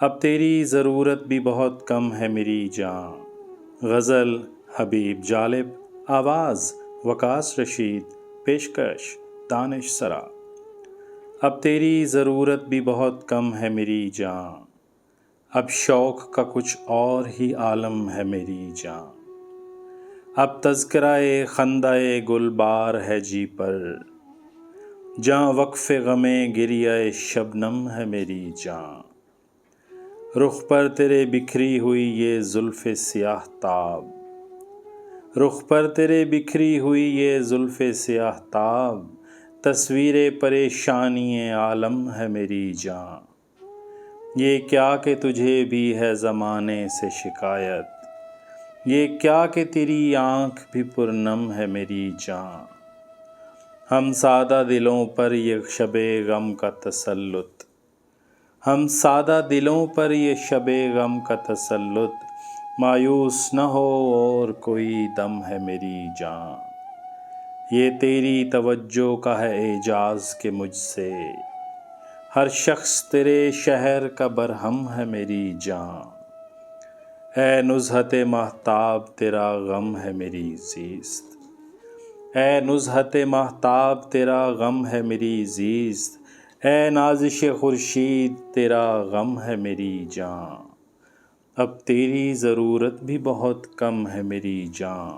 اب تیری ضرورت بھی بہت کم ہے میری جاں۔ غزل حبیب جالب، آواز وقاص رشید، پیشکش دانش سرا۔ اب تیری ضرورت بھی بہت کم ہے میری جاں، اب شوق کا کچھ اور ہی عالم ہے میری جاں۔ اب تذکرۂ خندۂ گل بار ہے جی پر، جاں وقف غم گریہ شبنم ہے میری جاں۔ رخ پر تیرے بکھری ہوئی یہ زلف سیاہ تاب، رخ پر تیرے بکھری ہوئی یہ زلف سیاہ تاب، تصویر پریشانی عالم ہے میری جاں۔ یہ کیا کہ تجھے بھی ہے زمانے سے شکایت، یہ کیا کہ تیری آنکھ بھی پرنم ہے میری جاں۔ ہم سادہ دلوں پر یہ شب غم کا تسلط، ہم سادہ دلوں پر یہ شب غم کا تسلط، مایوس نہ ہو اور کوئی دم ہے میری جاں۔ یہ تیری توجہ کا ہے اعجاز کہ مجھ سے ہر شخص تیرے شہر کا برہم ہے میری جاں۔ اے نزہت ماہتاب تیرا غم ہے میری زیست، اے نزہت ماہتاب تیرا غم ہے میری زیست، اے نازش خورشید تیرا غم ہے میری جاں۔ اب تیری ضرورت بھی بہت کم ہے میری جاں،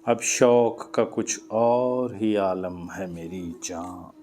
اب شوق کا کچھ اور ہی عالم ہے میری جاں۔